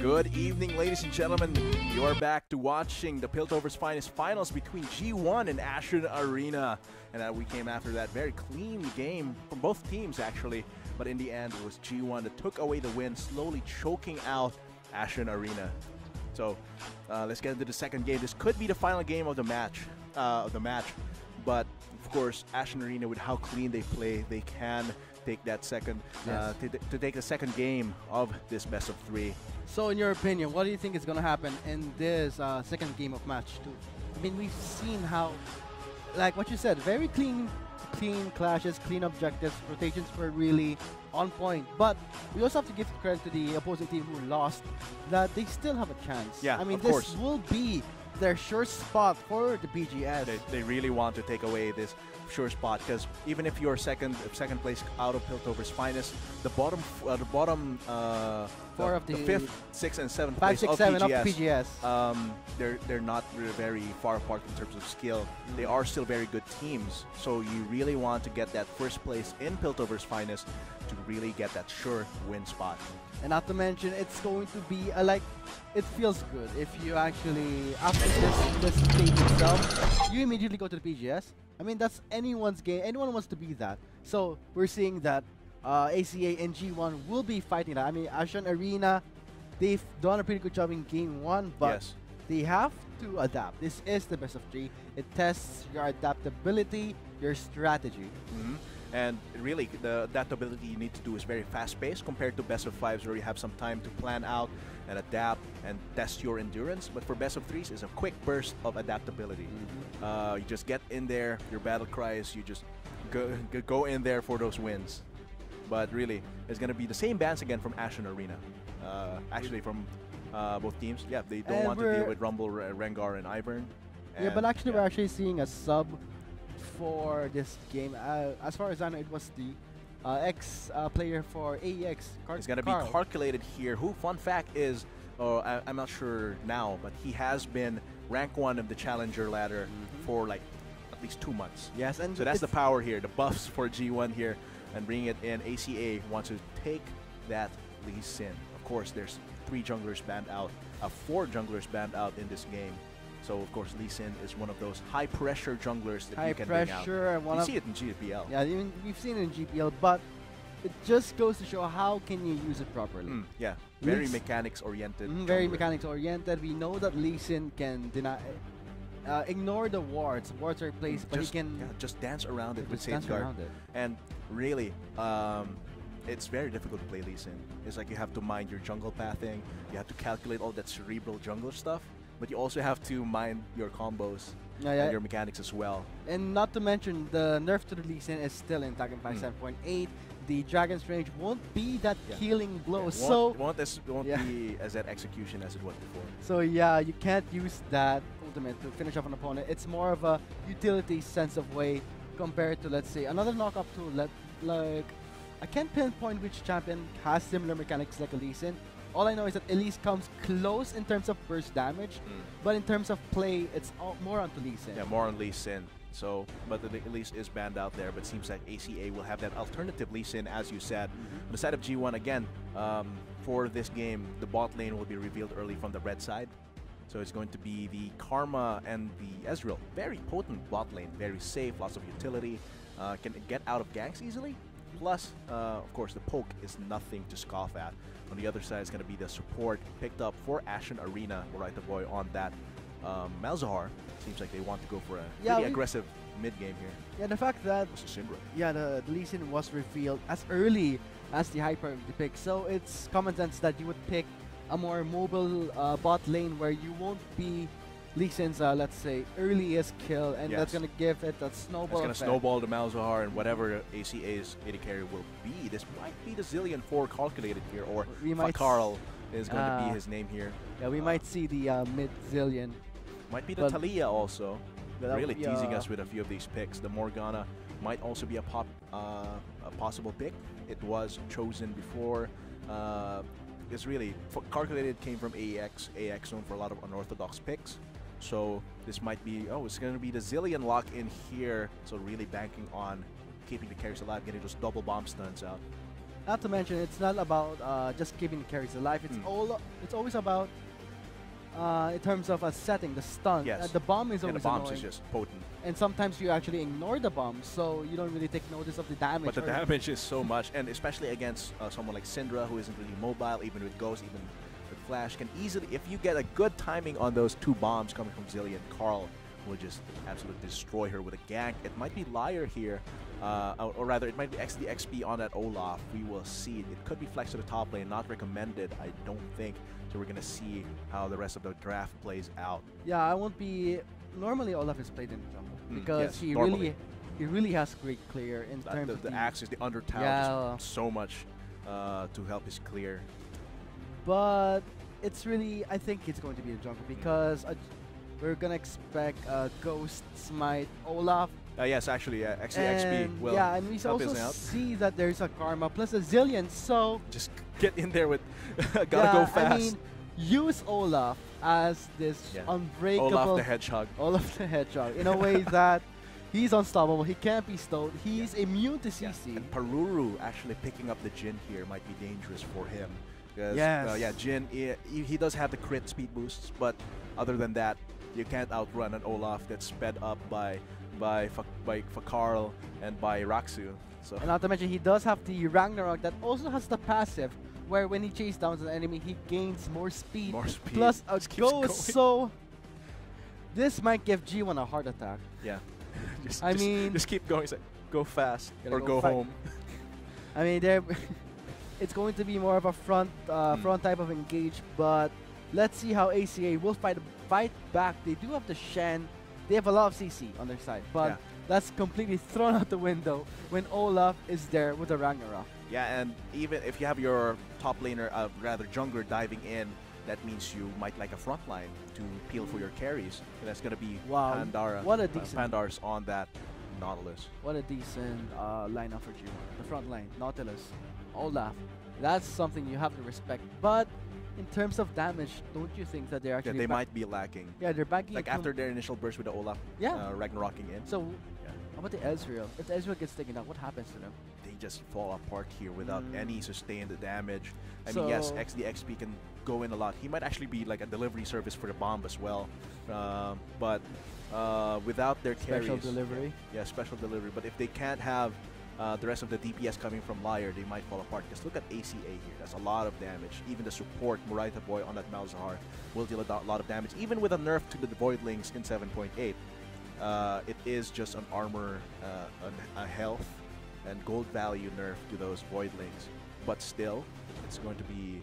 Good evening, ladies and gentlemen. You are back to watching the Piltovers finals between G1 and Ashen Arena. And we came after that very clean game from both teams, actually. But in the end, it was G1 that took away the win, slowly choking out Ashen Arena. So let's get into the second game. This could be the final game of the match. But of course, Ashen Arena, with how clean they play, they can take that second to take the second game of this best of 3. So in your opinion, what do you think is going to happen in this second game of match 2? I mean, we've seen how, like what you said, very clean clashes, clean objectives, rotations were really on point. But we also have to give credit to the opposing team who lost, that they still have a chance. Yeah, I mean, of this course will be their sure spot for the BGS. They really want to take away this sure spot, because even if you're second place out of Piltover's finest, the bottom four of the the 5th, 6th, and 7th 5, place 6, of 7 PGS, of PGS. they're not very far apart in terms of skill. They are still very good teams, so you really want to get that first place in Piltover's finest to really get that sure win spot. And not to mention, it's going to be it feels good if you actually, after this stage itself, you immediately go to the PGS. I mean, that's anyone's game. Anyone wants to be that. So we're seeing that ACA and G1 will be fighting that. I mean, Ashen Arena, they've done a pretty good job in game 1, but they have to adapt. This is the best of 3. It tests your adaptability, your strategy. And really, the adaptability you need to do is very fast-paced compared to best of 5s, where you have some time to plan out and adapt and test your endurance. But for best of 3s, it's a quick burst of adaptability. You just get in there, your battle cries, you just go in there for those wins. But really, it's going to be the same bans again from Ashen Arena. Actually, from both teams. Yeah, they don't want to deal with Rumble, Rengar, and Ivern. Yeah, but actually, we're actually seeing a sub for this game. As far as I know, it was the ex-player for AEX. It's going to be calculated here. Who, fun fact is, I'm not sure now, but he has been rank 1 of the Challenger ladder for like at least 2 months. Yes, and so that's the power here, the buffs for G1 here, and bringing it in. ACA wants to take that Lee Sin. Of course, there's 3 junglers banned out, 4 junglers banned out in this game. So, of course, Lee Sin is one of those high-pressure junglers that you can bring out. You see it in GPL. Yeah, even we've seen it in GPL, but it just goes to show how can you use it properly. Yeah, very mechanics-oriented. Very mechanics-oriented. We know that Lee Sin can ignore the wards. Wards are placed, but he can just dance around it with Safeguard. And really, it's very difficult to play Lee Sin. It's like you have to mind your jungle pathing. You have to calculate all that cerebral jungle stuff. But you also have to mind your combos and your mechanics as well. And not to mention, the nerf to the Lee Sin is still in Attack 7.8. The Dragon's range won't be that killing blow. Won't be as that execution as it was before. So yeah, you can't use that ultimate to finish off an opponent. It's more of a utility sense of way compared to, let's say, another knockup tool. Like, I can't pinpoint which champion has similar mechanics like a Lee Sin. All I know is that Elise comes close in terms of burst damage, but in terms of play, it's more onto Lee Sin. Yeah, more on Lee Sin. So, but the Elise is banned out there, but it seems like ACA will have that alternative Lee Sin, as you said. On the side of G1, again, for this game, the bot lane will be revealed early from the red side. So it's going to be the Karma and the Ezreal. Very potent bot lane, very safe, lots of utility, can get out of ganks easily. Plus, of course, the poke is nothing to scoff at. On the other side is going to be the support picked up for Ashen Arena, right the boy on that. Malzahar seems like they want to go for a pretty aggressive mid-game here. Yeah, the fact that the Lee Sin was revealed as early as the high priority pick, so it's common sense that you would pick a more mobile bot lane where you won't be Lee Sin's, let's say, earliest kill, and that's going to give it a snowball effect. It's going to snowball the Malzahar, and whatever ACA's AD carry will be. This might be the Zillion 4 calculated here, or Carl is going to be his name here. Yeah, we might see the mid-Zillion. Might be the Talia also. Really teasing us with a few of these picks. The Morgana might also be a possible pick. It was chosen before. It's really calculated, came from AX known for a lot of unorthodox picks. So this might be, it's going to be the Zillion lock in here. So really banking on keeping the carries alive, getting those double bomb stuns out. Not to mention, it's not about just keeping the carries alive. It's It's always about in terms of a setting, the stun. Yes. The bomb is And always the bombs annoying. is just potent. And sometimes you actually ignore the bomb, so you don't really take notice of the damage. But the or- damage is so much, and especially against someone like Syndra, who isn't really mobile, even with Ghost, even with Flash, can easily, if you get a good timing on those two bombs coming from Zillion, Carl will just absolutely destroy her with a gank. It might be Liar here, or rather, it might be XP on that Olaf. We will see. It could be Flex to the top lane, not recommended, I don't think. So we're going to see how the rest of the draft plays out. Yeah, I won't be. Normally, Olaf is played in the jungle because yes, he normally. really has great clear in terms of The axes, the undertow, Yeah. just so much to help his clear. But it's really, I think it's going to be a jungle because we're gonna expect Ghost Smite Olaf. Yes, actually, XP And will yeah, and we help also us out. see that there's a Karma plus a Zillion, so Just get in there with, gotta yeah, go fast. I mean, use Olaf as this Yeah. unbreakable Olaf the Hedgehog. Olaf the Hedgehog in a way that he's unstoppable. He can't be slowed. He's immune to Yeah. CC. And Paruru actually picking up the Jin here might be dangerous for him. Because, Yes. yeah, Jin, he does have the crit speed boosts, but other than that, you can't outrun an Olaf that's sped up by Carl and by Raxu. So And not to mention, he does have the Ragnarok that also has the passive, where when he chases down an enemy, he gains more speed. more speed. Plus a Just keeps going. ghost, so this might give G1 a heart attack. Yeah. I mean- just keep going. Say, go fast Gotta or go go fight. home. I mean, it's going to be more of a front type of engage, but let's see how ACA will fight back. They do have the Shen. They have a lot of CC on their side, but Yeah. that's completely thrown out the window when Olaf is there with the Ragnarok. Yeah, and even if you have your top laner, rather jungler diving in, that means you might like a front line to peel for your carries. And that's going to be Wow, Pandara. what a decent- Pandar's on that Nautilus. What a decent lineup for G1. The front line, Nautilus, Olaf. That's something you have to respect. But in terms of damage, don't you think that they're Yeah, actually they might be lacking. Yeah, they're backing Like it from- after their initial burst with the Olaf, Yeah. Ragnaroking in, So Yeah. how about the Ezreal? If the Ezreal gets taken out, what happens to them? they just fall apart here without any sustained damage. I So- mean, yes, XP can go in a lot. He might actually be like a delivery service for the bomb as well. But without their carries, Special delivery. yeah, special delivery. But if they can't have the rest of the DPS coming from Liar, they might fall apart. Just look at ACA here. That's a lot of damage. Even the support, Muraita Boy on that Malzahar, will deal a lot of damage. Even with a nerf to the Voidlings in 7.8, it is just an armor, a health, and gold value nerf to those Voidlings. But still, it's going to be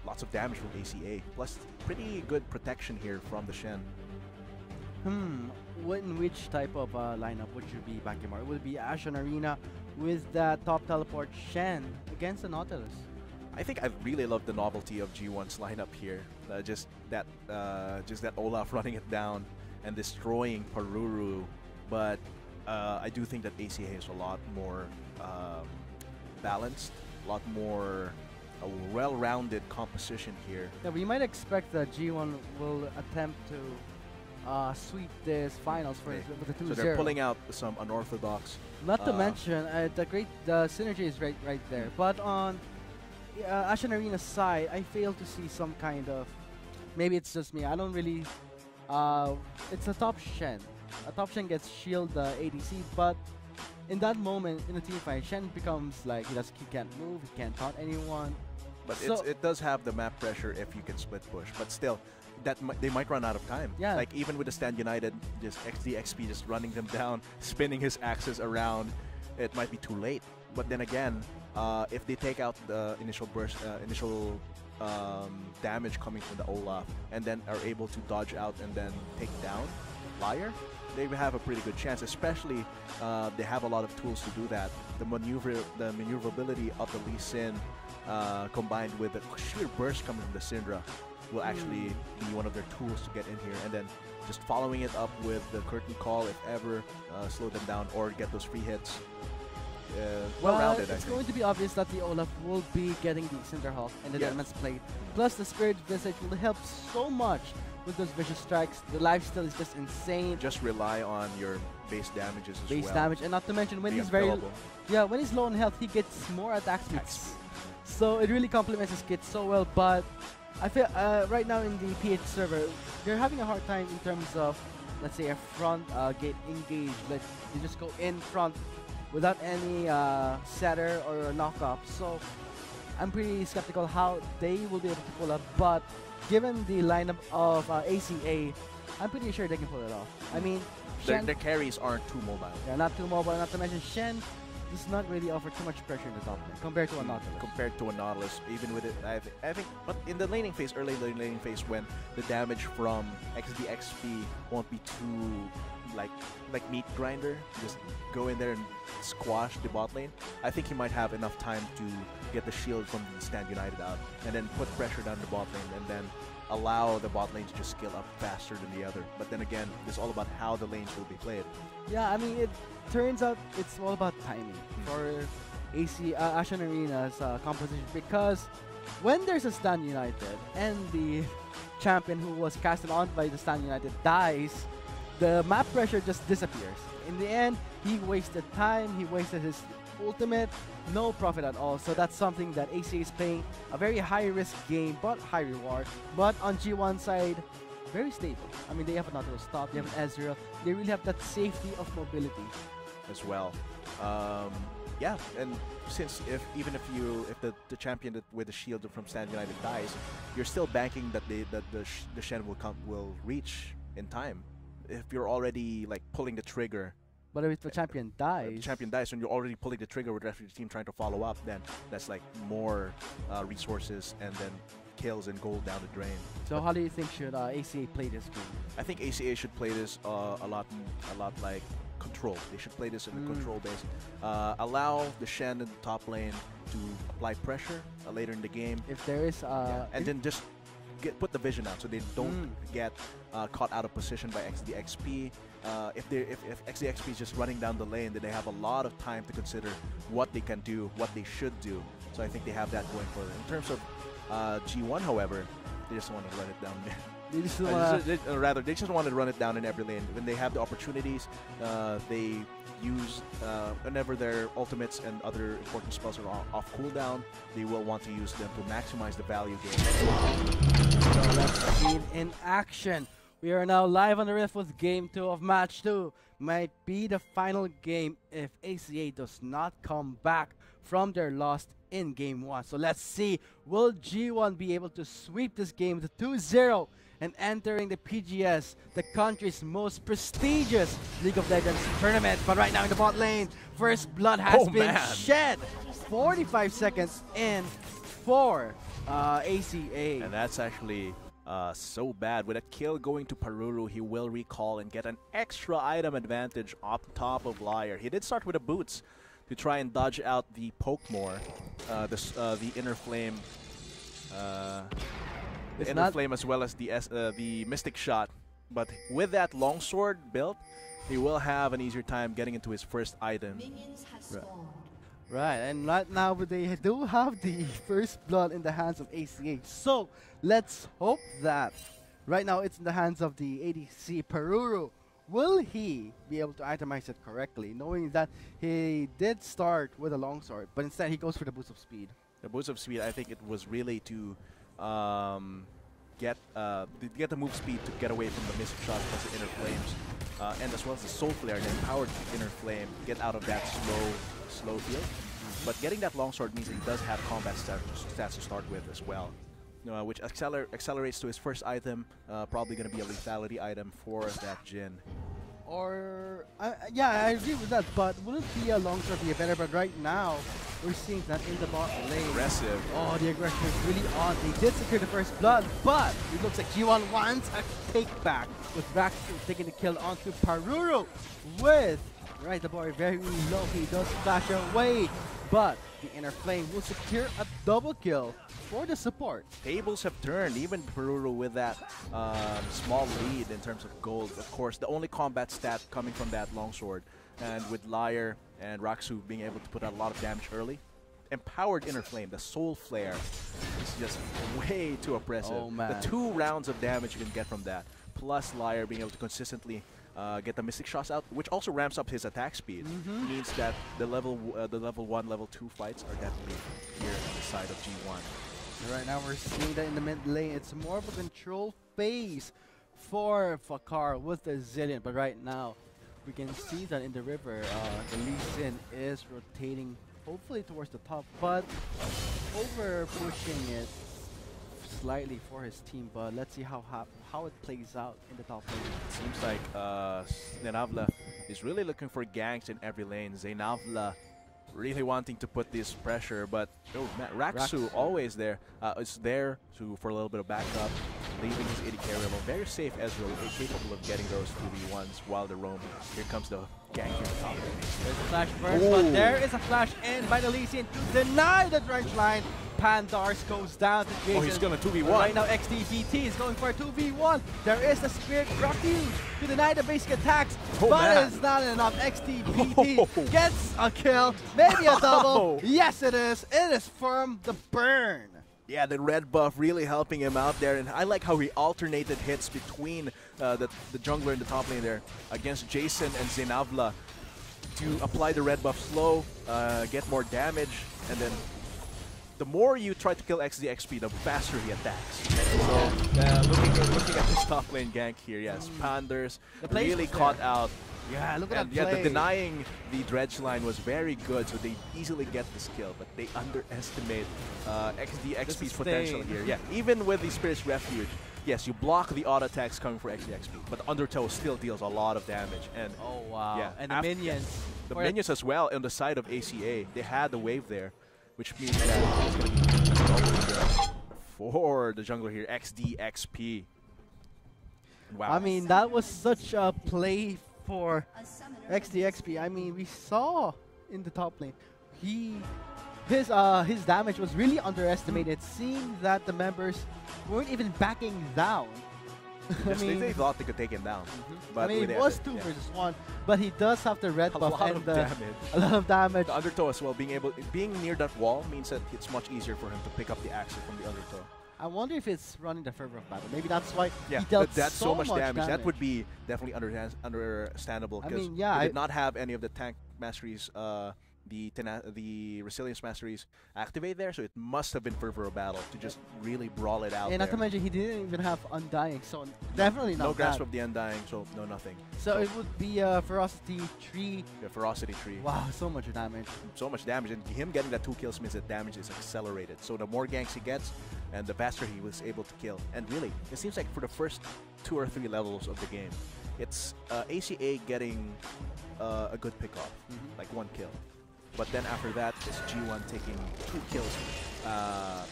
lots of damage from ACA. Plus, pretty good protection here from the Shen. In which type of lineup would you be backing more? Would it be Ashen Arena with that top teleport Shen against the Nautilus? I think I really love the novelty of G1's lineup here. Just that Olaf running it down and destroying Paruru. But I do think that ACA is a lot more balanced, a lot more well-rounded composition here. Yeah, we might expect that G1 will attempt to sweep this finals for Okay. with the 2-0. So they're pulling out some unorthodox. Not to mention the synergy is right there. But on Ashen Arena's side, I fail to see some kind of, maybe it's just me. I don't really. It's a top Shen. A top Shen gets shield the ADC, but in that moment in the team fight, Shen becomes like he can't move, he can't taunt anyone. But So- it does have the map pressure if you can split push. But still, they might run out of time. Yeah. Like even with the Stand United, just XP just running them down, spinning his axes around, it might be too late. But then again, if they take out the initial burst, damage coming from the Olaf, and then are able to dodge out and then take down Liar, they have a pretty good chance. Especially, they have a lot of tools to do that. The maneuverability of the Lee Sin, combined with the sheer burst coming from the Syndra, will actually be one of their tools to get in here, and then just following it up with the curtain call, if ever, slow them down or get those free hits. Well-rounded, I It's think. going to be obvious that the Olaf will be getting the Cinderhawk and the Yes. Diamond's Plate. Plus, the Spirit Visage will help so much with those vicious strikes. The lifesteal is just insane. Just rely on your base damages as Base well. damage, and not to mention when Be he's very unkillable. when he's low on health, he gets more attack speeds. So it really complements his kit so well. But I feel right now in the PH server, they're having a hard time in terms of, let's say, a front gate engage. Like you just go in front without any setter or knock-up. So I'm pretty skeptical how they will be able to pull up. But given the lineup of ACA, I'm pretty sure they can pull it off. I mean, Their carries aren't too mobile. they're not too mobile. Not to mention Shen does not really offer too much pressure in the top lane compared to a Nautilus. Compared to a Nautilus, even with it, I think, but in the laning phase, early laning phase, when the damage from XD XP won't be too like meat grinder, just go in there and squash the bot lane. I think he might have enough time to get the shield from the Stand United out, and then put pressure down the bot lane, and then allow the bot lane to just scale up faster than the other. But then again, it's all about how the lanes will be played. Yeah, I mean, it turns out it's all about timing for Ashen Arena's composition, because when there's a Stand United and the champion who was casted on by the Stand United dies, the map pressure just disappears. In the end, he wasted time, he wasted his ultimate, no profit at all. So that's something that ACA is playing a very high risk game, but high reward. But on G1 side, very stable. I mean, they have a Nautilus top, they have an Ezreal, they really have that safety of mobility as well. Yeah, and since if the champion with the shield from Stand United dies, you're still banking that the Shen will reach in time. If you're already like pulling the trigger, but if the champion dies, when you're already pulling the trigger with the rest of your team trying to follow up, then that's like more resources and then kills and gold down the drain. So how do you think should ACA play this game? I think ACA should play this a lot like control. They should play this in the control base. Allow the Shen in the top lane to apply pressure later in the game. If there is and then just put the vision out so they don't get caught out of position by XDXP. If XDXP is just running down the lane, then they have a lot of time to consider what they can do, what they should do. So I think they have that going for them. In terms of G1, however, they just want to run it down there. They just they just want to run it down in every lane. When they have the opportunities, they use whenever their ultimates and other important spells are off cooldown, they will want to use them to maximize the value gain. So let's see it in action. We are now live on the riff with Game 2 of Match 2. Might be the final game if ACA does not come back from their loss in Game 1. So let's see, will G1 be able to sweep this game with 2-0 and entering the PGS, the country's most prestigious League of Legends tournament? But right now in the bot lane, first blood has been shed. 45 seconds in for ACA. And that's actually so bad. With a kill going to Paruru, he will recall and get an extra item advantage up top of Liar. He did start with the boots to try and dodge out the poke more, the inner flame, as well as the mystic shot. But with that longsword built, he will have an easier time getting into his first item. Right, and right now they do have the first blood in the hands of ACA. So let's hope that right now it's in the hands of the ADC Paruru. Will he be able to itemize it correctly, knowing that he did start with a longsword, but instead he goes for the boost of speed? The boost of speed, I think it was really to get the move speed to get away from the mystic shot plus the inner flames, and as well as the soul flare, the empowered inner flame, get out of that slow field. But getting that longsword means that he does have combat stats to start with as well, which accelerates to his first item, probably going to be a lethality item for that Jhin. Or, yeah, I agree with that, but wouldn't be a longsword be better? But right now, we're seeing that in the bot lane. Aggressive. Oh, the aggression is really on. They did secure the first blood, but it looks like G1 wants a take back, with Rax taking the kill onto Paruru with, right, the boy very low. He does flash away, but the inner flame will secure a double kill for the support. Tables have turned, even Paruru with that small lead in terms of gold. Of course, the only combat stat coming from that longsword, and with Liar and Raksu being able to put out a lot of damage early, empowered Inner Flame, the Soul Flare, is just way too oppressive. Oh, man. The 2 rounds of damage you can get from that, plus Liar being able to consistently get the Mystic Shots out, which also ramps up his attack speed, means that the level 1, level 2 fights are definitely here on the side of G1. So right now we're seeing that in the mid lane, it's more of a control phase for Fakar with the Zillion, but right now we can see that in the river, the Lee Sin is rotating hopefully towards the top, but over pushing it slightly for his team, but let's see how it plays out in the top lane. Seems like Zainavla is really looking for ganks in every lane. Zainavla really wanting to put this pressure, but Raksu always there. Is there for a little bit of backup, leaving his AD carry alone. Very safe Ezreal, capable of getting those 2v1s while they're roaming. Here comes the gank here on top lane. There's a flash first, but there is a flash in by the Lee Sin to deny the drench line. Pandars goes down to Jason. Oh, he's going to 2v1. Right now, XDPT is going for a 2v1. There is the Spirit Refuge to deny the basic attacks, but it's not enough. XDPT gets a kill, maybe a double. Yes, it is. It is from the burn. Yeah, the red buff really helping him out there, and I like how he alternated hits between the jungler in the top lane there against Jason and Zainavla to apply the red buff slow, get more damage, and then the more you try to kill XP, the faster he attacks. So looking at this top lane gank here, yes, Panders really caught out. Yeah, look at that yeah, play. denying the dredge line was very good, so they easily get this kill, but they underestimate XP's potential here. Yeah, even with the Spirit's Refuge, yes, you block the auto attacks coming for XP, but the Undertow still deals a lot of damage. And oh wow! Yeah, and the minions. The minions as well on the side of ACA, they had the wave there, which means that it's going to be for the jungler here, XP. Wow. I mean, that was such a play for XP. I mean, we saw in the top lane, his damage was really underestimated, seeing that the members weren't even backing down. I mean, they thought they could take him down. But I mean, it was 2 versus 1, but he does have the red buff and a lot of damage. The Undertow as well, being near that wall means that it's much easier for him to pick up the axe from the Undertow. I wonder if it's running the fervor of battle. Maybe that's why he dealt that's so much damage. That would be definitely understandable, because he did not have any of the tank masteries, the resilience masteries activate there, so it must have been fervor of battle to just really brawl it out. And not to mention, he didn't even have Undying, so definitely not no grasp of the Undying, so no nothing. So it would be Ferocity 3. Yeah, Ferocity 3. Wow, so much damage. So much damage, and him getting that 2 kills means that damage is accelerated. So the more ganks he gets, and the faster he was able to kill. And really, it seems like for the first 2 or 3 levels of the game, it's ACA getting a good pickoff, like 1 kill. But then after that, it's G1 taking 2 kills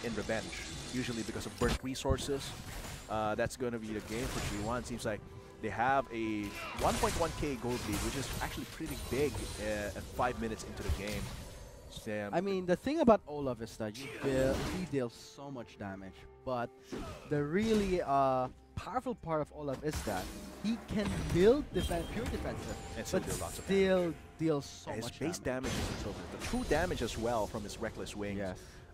in revenge, usually because of burnt resources. That's going to be the game for G1. Seems like they have a 1.1k gold lead, which is actually pretty big at 5 minutes into the game. I mean, the thing about Olaf is that he deals so much damage, but the really powerful part of Olaf is that he can build pure defensive, but still deals so much damage. His base damage is so good. The true damage as well from his Reckless Wings,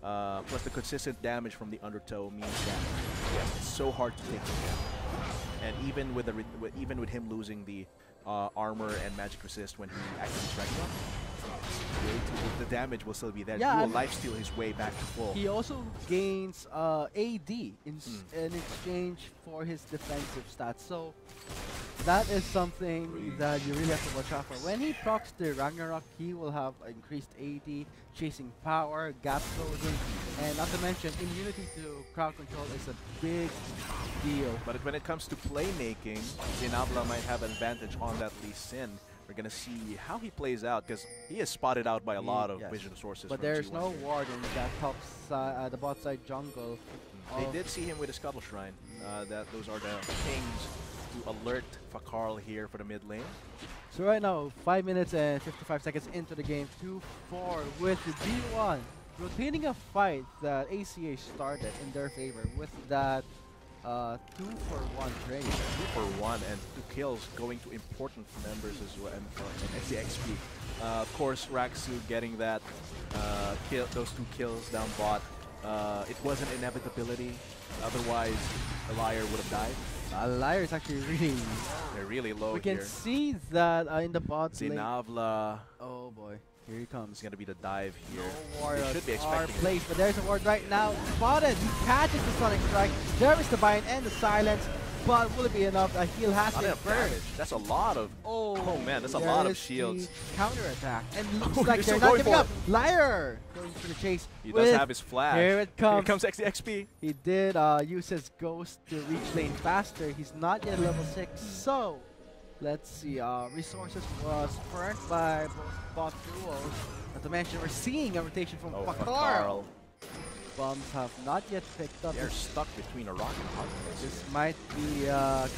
plus the consistent damage from the Undertow means that it's so hard to take him down. And even with him losing the armor and magic resist when he actually strikes up, the damage will still be there. Yeah, he will lifesteal his way back to full. He also gains AD in exchange for his defensive stats. So that is something that you really have to watch out for. When he procs the Ragnarok, he will have increased AD, chasing power, gap closing, and not to mention immunity to crowd control is a big deal. But when it comes to playmaking, Zainavla might have an advantage on that Lee Sin. We're going to see how he plays out, because he is spotted out by a lot of vision sources. But there's no ward in that top side, the bot side jungle. They did see him with a Scuttle Shrine. Those are the pings to alert Fakarl here for the mid lane. So right now, 5 minutes and 55 seconds into the game, 2-4 with G1 rotating a fight that ACA started in their favor with that 2-for-1 trade. 2-for-1 and 2 kills going to important members as well, and XP. Of course, Raksu getting that those 2 kills down bot. It was an inevitability. Otherwise, the Liar would have died. Liar is actually really. They're really low We here. can see that in the bot lane. Zinavla. Oh boy, here he comes. It's gonna be the dive here. No ward They should be expecting it. place, but there's a ward right now. Spotted. He catches the Sonic Strike. There is the bind and the silence. But will it be enough? A heal has Not been enough burned. damage. That's a lot of. Oh man, that's a lot of shields. Counter attack. And looks Oh, like they're they're still not going giving for up. Liar going for the chase. He does have his flash. Here it comes. Here comes XP. He did use his ghost to reach lane faster. He's not yet level 6. So, let's see. Resources was burnt by both bot duos. Not to mention, we're seeing a rotation from Pakar. Bombs have not yet picked up. They're stuck between a rock and a hard place. This might be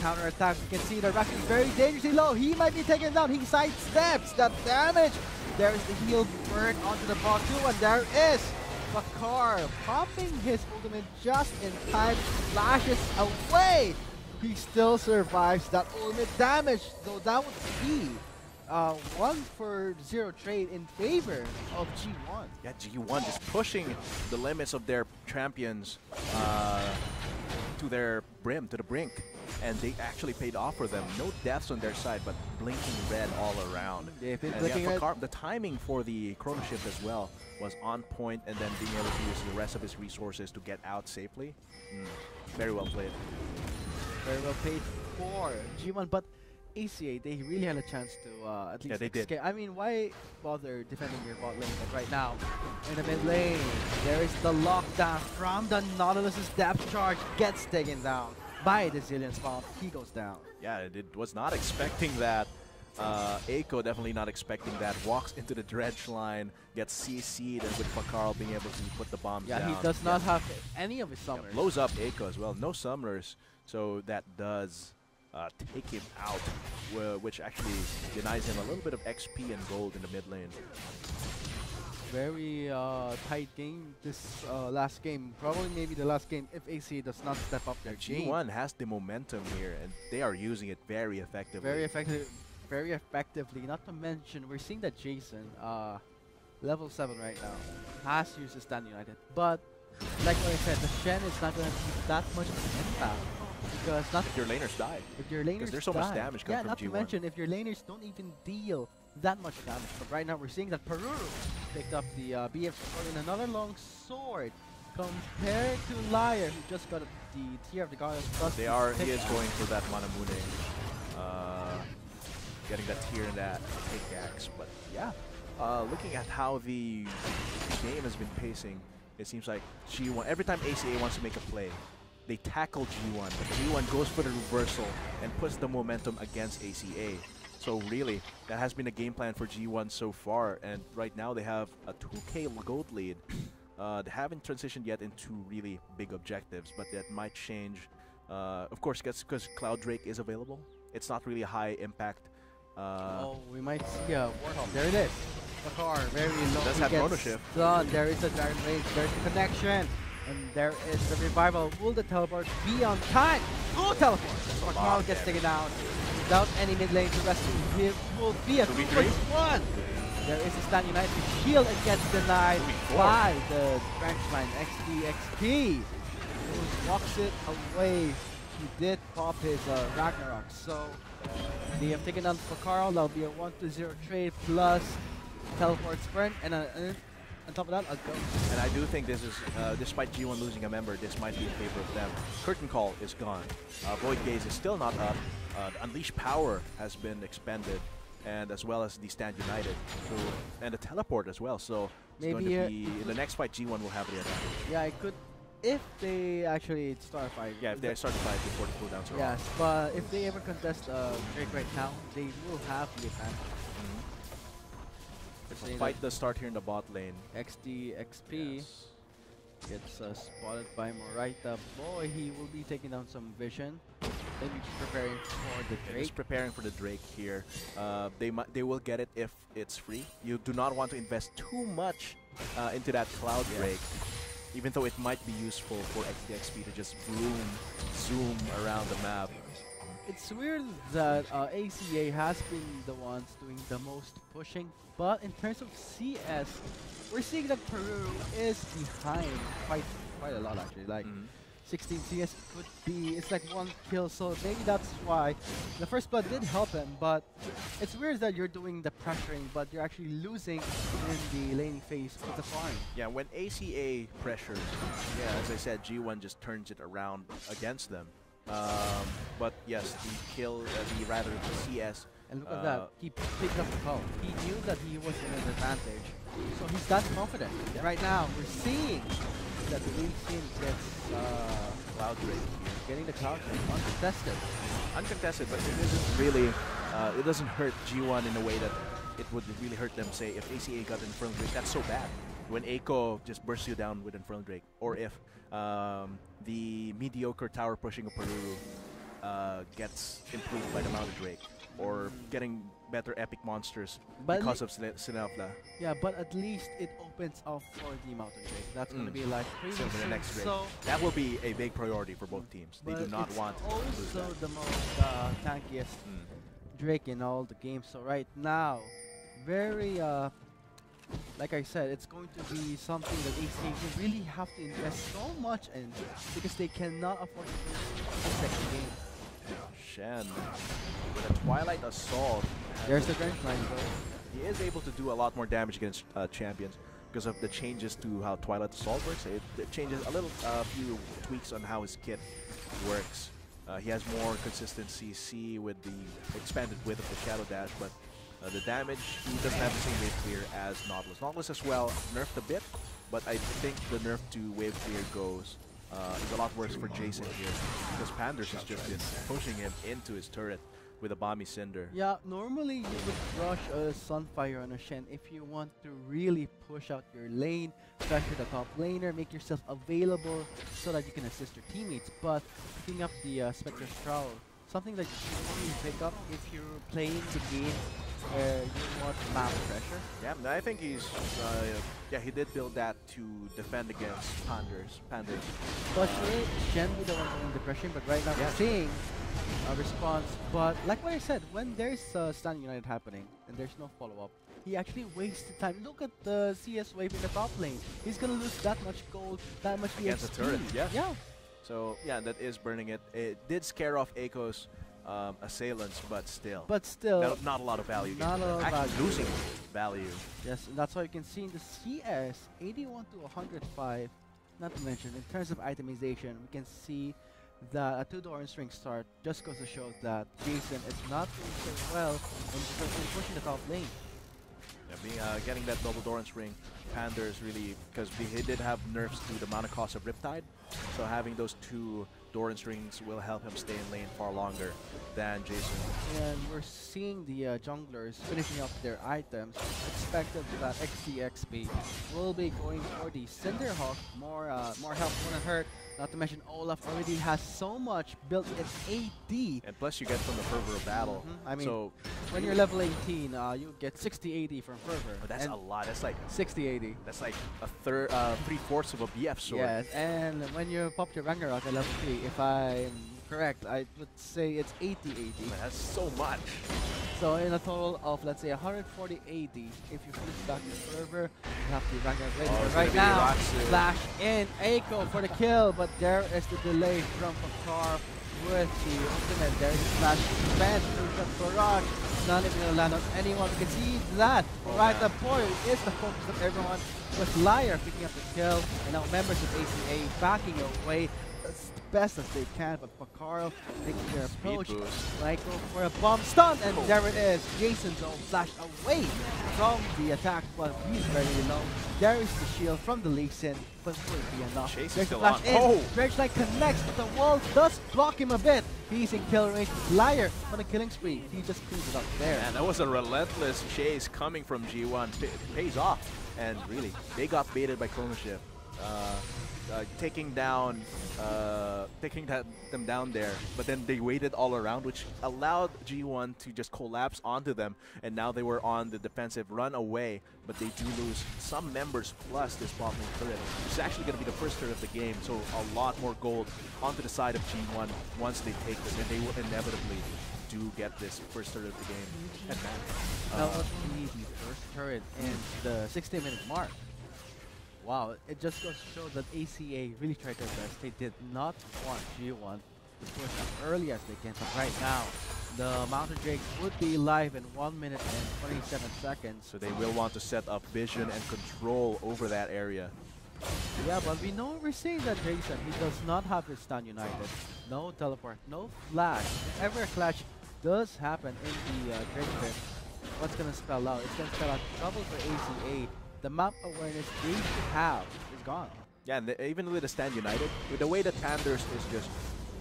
counter attack. You can see that Rack is very dangerously low. He might be taken down. He sidesteps that damage. There is the heal burn onto the bot too, and there is Bakar popping his ultimate just in time. Flashes away. He still survives that ultimate damage, though that would be 1-for-0 trade in favor of G1. Yeah, G1 just pushing the limits of their champions to their brim, to the brink. And they actually paid off for them. No deaths on their side, but blinking red all around. They've been and blinking red. the timing for the chrono shift as well was on point, and then being able to use the rest of his resources to get out safely. Very well played. Very well played for G1, but ACA, they really had a chance to at least they did. I mean, why bother defending your bot lane? But right now, in the mid lane, there is the lockdown from the Nautilus's depth charge. Gets taken down by the Zillion Swamp. He goes down. Yeah, it was not expecting that. Aiko definitely not expecting that. Walks into the dredge line, gets CC'd, and with Pakar being able to put the bombs down. Yeah, he does not have any of his summoners. Yeah, blows up Aiko as well. No summoners, so that does take him out, which actually denies him a little bit of XP and gold in the mid lane. Very tight game this last game. Probably maybe the last game if ACA does not step up their game. G1 has the momentum here, and they are using it very effectively. Very effectively. Not to mention, we're seeing that Jason, level 7 right now, has used the Stand United. But, like what I said, the Shen is not going to keep that much of an impact. Because not if your laners die. If your laners there's so much damage coming from G1. Not to mention if your laners don't even deal that much damage. But right now we're seeing that Peruru picked up the BF sword and another long sword compared to Liar, who just got the Tear of the Goddess. He is going for that Manamune. Getting that Tear and that pickaxe. But yeah, looking at how the game has been pacing, it seems like G1, every time ACA wants to make a play, they tackle G1, but G1 goes for the reversal and puts the momentum against ACA. So really, that has been a game plan for G1 so far, and right now they have a 2k gold lead. They haven't transitioned yet into really big objectives, but that might change. Of course, because Cloud Drake is available. It's not really a high impact. We might see a Warthog. There it is. Bakar, very low. Does have chrono shift. Done. There is a Dragon Rage. There's the connection. And there is the revival. Will the teleport be on time? Go teleport! Bakar gets taken down. Without any mid lane to rescue, it will be a 2v1. There is a Stand United to shield and gets denied by the branch line. XP. Who walks it away. He did pop his Ragnarok. So they have taken down Bakar. That'll be a 1-0 trade plus teleport sprint and on top of that, a ghost. And I do think this is, despite G1 losing a member, this might be in favor of them. Curtain Call is gone. Void Gaze is still not up. Unleash Power has been expended, and as well as the Stand United, and the Teleport as well. So it's going to be in the next fight, G1 will have the advantage. Yeah, it could, if they actually start a fight. Yeah, if they start a fight before the cooldowns are off. Yes, but if they ever contest Drake right now, they will have the advantage. Fight does start here in the bot lane. XP gets spotted by Morita. Boy, he will be taking down some vision. Maybe just preparing for the Drake. Just preparing for the Drake here. They will get it if it's free. You do not want to invest too much into that Cloud Drake. even though it might be useful for XP to just zoom around the map. It's weird that ACA has been the ones doing the most pushing, but in terms of CS, we're seeing that Peru is behind quite a lot actually. Like 16 CS could be, it's like 1 kill, so maybe that's why the first blood did help him, but it's weird that you're doing the pressuring, but you're actually losing in the laning phase with the farm. Yeah, when ACA pressures, yeah, as I said, G1 just turns it around against them. But yes, the CS. And look at that, he picked up the call. He knew that he was in an advantage, so he's that confident. Yeah. Right now, we're seeing that the Lee Sin gets Cloud Drake. Getting the Cloud Drake, uncontested. Uncontested, but it isn't really, it doesn't hurt G1 in a way that it would really hurt them, say, if ACA got Infernal Drake. That's so bad. When Eiko just bursts you down with Infernal Drake, or if the mediocre tower pushing of Peru gets improved by the Mounted Drake, or getting better epic monsters because of Sinafla. Yeah, but at least it opens up for the Mountain Drake. That's going to be like pretty so for the next Drake. So that will be a big priority for both teams. They do not want to lose that. Also the most tankiest Drake in all the games. So right now, very like I said, it's going to be something that ACA really have to invest so much in because they cannot afford to lose the second game. Shen with a Twilight Assault. There's the Drench line though. He is able to do a lot more damage against champions because of the changes to how Twilight Assault works. It changes a little few tweaks on how his kit works. He has more consistency C with the expanded width of the Shadow Dash, but the damage, he doesn't have the same wave clear as Nautilus. Nautilus as well nerfed a bit, but I think the nerf to wave clear goes is a lot worse for Jason here because Panders has just been pushing him into his turret with a Bomby Cinder. Yeah, normally you would rush a Sunfire on a Shen if you want to really push out your lane, pressure the top laner, make yourself available so that you can assist your teammates. But picking up the Spectre's Trowel, something that you only pick up if you're playing the game where you want map pressure. Yeah, I think he's, yeah, he did build that to defend against Panders. But Shen be the one doing the pressuring, but right now we're seeing a response. But like what I said, when there's Stand United happening and there's no follow-up, he actually wasted time. Look at the CS wave in the top lane. He's gonna lose that much gold, that much against the turret. Yeah. So yeah, that is burning it. It did scare off Eiko's assailants, but still, not a lot of value. Not a lot of value. Losing value. Yes, and that's why you can see in the CS 81 to 105. Not to mention, in terms of itemization, we can see that a 2-door string start just goes to show that Jason is not doing so well in pushing the top lane. Yeah, getting that double Doran's ring, Panders really, because he did have nerfs to the mana cost of Riptide, so having those 2 Doran's rings will help him stay in lane far longer than Jason. And we're seeing the junglers finishing up their items. Expected that XP will be going for the Cinderhawk, more help, more than hurt. Not to mention Olaf already has so much built in AD. And plus you get from the Fervor of Battle. I mean, so when you're level 18, you get 60 AD from Fervor. But that's a lot. That's like 60 AD. That's like a third, 3/4 of a BF sword. Yes, and when you pop your Ragnarok at level 3, if I'm correct, I would say it's 80 AD. Man, that's so much. So in a total of, let's say, 140 AD, if you flip back to Fervor, you have the Ragnarok ready. But right now, flash in, Eiko for the kill, but there is the delay from Pakar with the ultimate. There is the flash defense through the barrage. Not even going to land on anyone. We can see that. Right, the point is the focus of everyone. With Liar picking up the kill, and now members of ACA backing away as best as they can, but Pakaro taking their approach. Like go for a bomb stun, and there it is. Jason though flashed away from the attack, but he's very low. There is the shield from the Lee Sin, but will it be enough? Chase There's is the flash on. in. Dredge connects, but the wall does block him a bit. He's in kill range with Liar on a killing spree. He just cleans it up there. And that was a relentless chase coming from G1. It pays off. And really, they got baited by Chrono Shift. taking down, them down there. But then they waited all around, which allowed G1 to just collapse onto them. And now they were on the defensive run away, but they do lose some members plus this bot lane turret, which is actually going to be the first turret of the game. So a lot more gold onto the side of G1 once they take this, and they will inevitably do get this first turret of the game. That would be the first turret in the 60-minute mark. Wow, it just goes to show that ACA really tried their best. They did not want G1 to push as early as they can, but right now, the Mountain Drake would be live in 1 minute and 27 seconds. So they will want to set up vision and control over that area. Yeah, but we know we're seeing that Jason, he does not have his stun united. No teleport, no flash. If ever a clash does happen in the Drake Pit, what's gonna spell out? It's gonna spell out trouble for ACA. The map awareness they have is gone. Yeah, and even with the stand united, with the way that Panders is just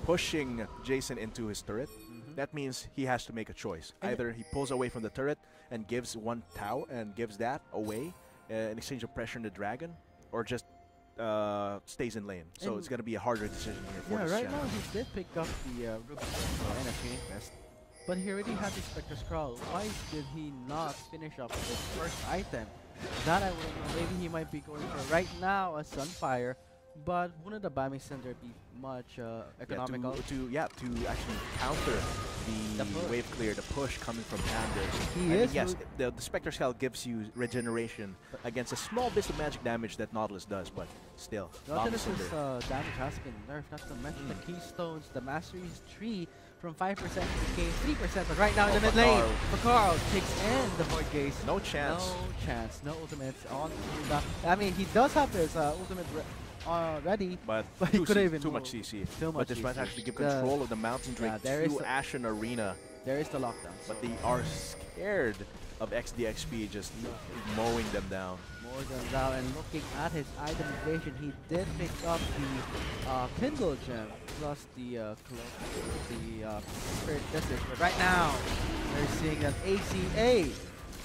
pushing Jason into his turret, that means he has to make a choice. Either he pulls away from the turret and gives one tower and gives that away in exchange of pressure in the dragon, or just stays in lane. So it's going to be a harder decision here for this right now he did pick up the Ruby and a Training Quest, but he already had the Spectre's Crawl. Why did he not finish up his first item? That I wouldn't know. Maybe he might be going for right now a Sunfire, but wouldn't the Bami Cinder be much economical? To actually counter the wave clear, the push coming from Panders. Yes, the Spectre's Hell gives you regeneration against a small bit of magic damage that Nautilus does, but still. Nautilus's damage has been nerfed, not to mention the Keystones, the Mastery's Tree from 5% became 3%, but right now in the mid lane, Carl takes in the Void Gaze. No chance. No chance, no ultimates on Kuda. I mean, he does have his ultimate ready, but he couldn't even too much CC. But this might actually give control of the Mountain Drake to Ashen Arena. There is the lockdown. But they are scared of XDXP just mowing them down. And looking at his item evasion, he did pick up the Pindle Gem plus the Spirit Justice. But right now, we're seeing that ACA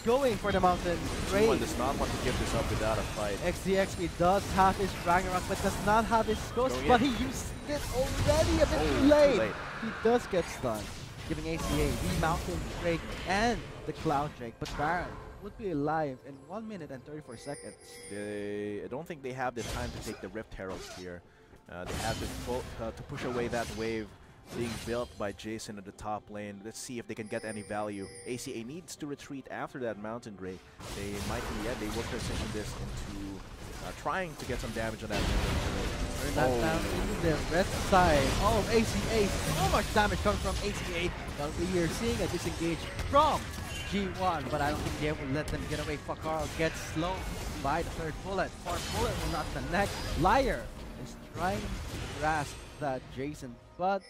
going for the Mountain Drake. G1 does not want to give this up without a fight. XDXP does have his Ragnarok, but does not have his Ghost, but he used it already a bit too late. He does get stunned, giving ACA the Mountain Drake and the Cloud Drake, but Baron would be alive in 1 minute and 34 seconds. I don't think they have the time to take the Rift Heralds here. They have to push away that wave being built by Jason at the top lane. Let's see if they can get any value. ACA needs to retreat after that Mountain Drake. They might be, they will transition this into trying to get some damage on that Mountain Drake. Down to the red side of ACA. So much damage coming from ACA. We're seeing a disengage from G1, but I don't think they will let them get away. Fakar gets slowed by the third bullet. Fourth bullet will not connect. Liar is trying to grasp that Jason, but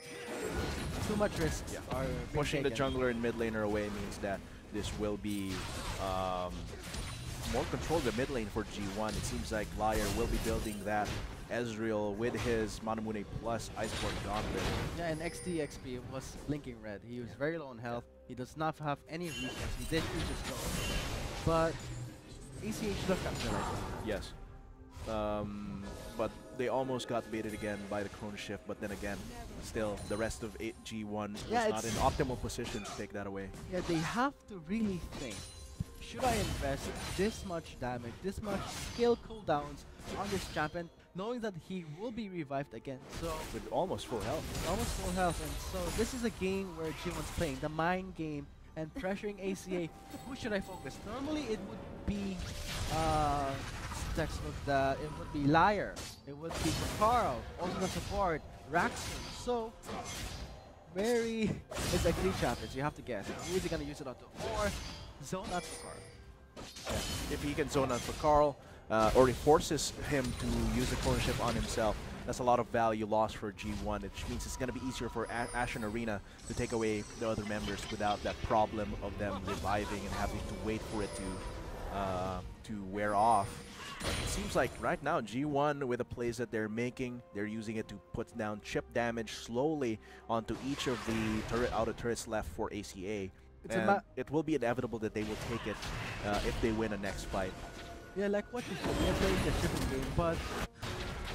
too much risks are pushing the jungler and mid laner away means that this will be more control of the mid lane for G1. It seems like Liar will be building that Ezreal with his Manamune plus Iceborne Gauntlet. Yeah, and XDXP was blinking red. He was very low on health. He does not have any weakness. He did use his goal. But ACH should have capitalized. Yes. But they almost got baited again by the Chrono Shift, but then again, still, the rest of G1 was not in optimal position to take that away. Yeah, they have to really think, should I invest this much damage, this much skill cooldowns on this champion, knowing that he will be revived again? So with almost full health. Almost full health, and so this is a game where G1's playing the mind game and pressuring ACA. Who should I focus? Normally it would be textbook that it would be Liar, it would be Carl, also the support, Raxon. So very it's like 3 champions, you have to guess. Who is he gonna use it onto? Or zone out for Carl. Yeah. If he can zone out for Carl, or he forces him to use the corner shift on himself, that's a lot of value lost for G1, which means it's going to be easier for Ashen Arena to take away the other members without that problem of them reviving and having to wait for it to wear off. But it seems like right now G1, with the plays that they're making, they're using it to put down chip damage slowly onto each of the outer turrets left for ACA. And it will be inevitable that they will take it if they win a next fight. Yeah, like what you said, they're playing the shipping game, but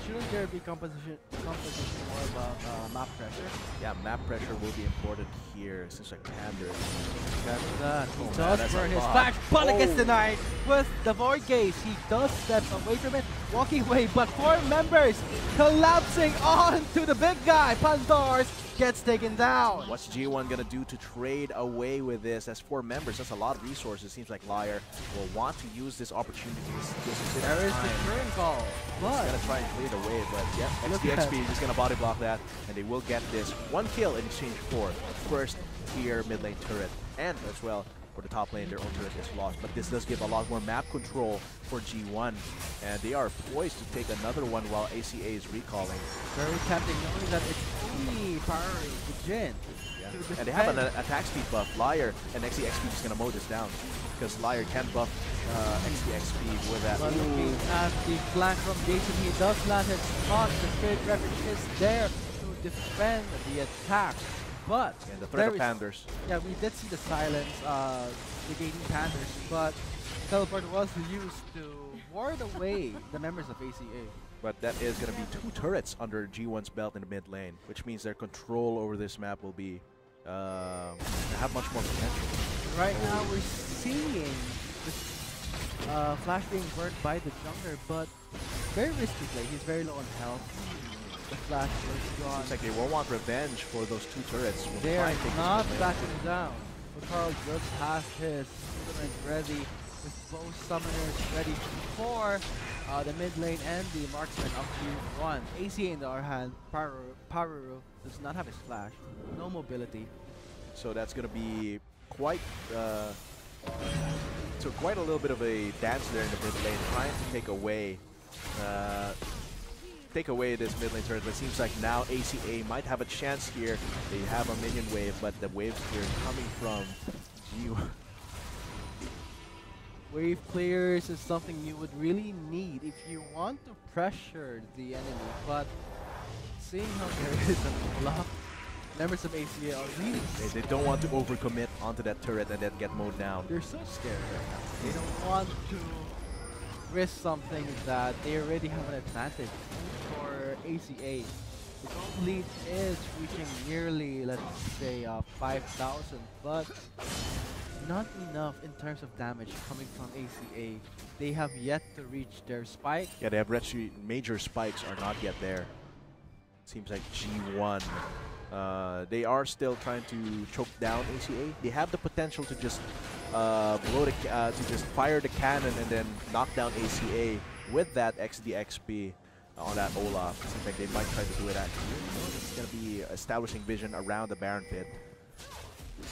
shouldn't there be composition more about map pressure? Yeah, map pressure will be important here. Since like Pander. That's that. He Oh, man, does that's burn a his lot. flash, but it gets Oh. denied with the Void Gaze. He does step away from it, walking away, but 4 members collapsing onto the big guy. Piltovers gets taken down. What's G1 gonna do to trade away with this? That's 4 members. That's a lot of resources. Seems like Liar will want to use this opportunity. There is the turn call, but He's gonna try and clear the way, but yeah, Look at XP is just gonna body block that, and they will get this 1 kill in exchange for first tier mid lane turret, and as well for the top lane their own turret is lost. But this does give a lot more map control for G1, and they are poised to take another one while ACA is recalling. very tempting knowing that it's only powering the Jin. And they have an attack speed buff. Liar and XP is gonna mow this down because Liar can buff XP with that. But looking at the flank from Jason, he does land his shot. The Spirit Refuge is there to defend the attack. But And the threat of Panders. yeah, we did see the silence negating Panthers, but teleport was used to ward away the members of ACA. But that is going to be 2 turrets under G1's belt in the mid lane, which means their control over this map will be have much more potential. Right now we're seeing this Flash being burnt by the jungler, but very risky play. He's very low on health. The Flash was gone. Seems like they will want revenge for those 2 turrets. We'll They try are and take this not mid lane. backing down. But Carl just has his instrument ready with both summoners ready for the mid lane and the marksman of G1. ACA in the other hand, Paru does not have his flash, no mobility. So that's going to be quite quite a little bit of a dance there in the mid lane, trying to take away this mid lane turret. But it seems like now ACA might have a chance here. They have a minion wave, but the wave here coming from G1. Wave clears is something you would really need if you want to pressure the enemy, but seeing how there is a block, members of ACA are really They don't want to overcommit onto that turret and then get mowed down. they're so scared right now. They don't want to risk something that they already have an advantage for ACA. The gold lead is reaching nearly, let's say, 5,000, but not enough in terms of damage coming from ACA. They have yet to reach their spike. Yeah, they have major spikes are not yet there. Seems like G1. They are still trying to choke down ACA. They have the potential to just to just fire the cannon and then knock down ACA with that XP on that Olaf. Seems like they might try to do it actually. It's gonna be establishing vision around the Baron Pit.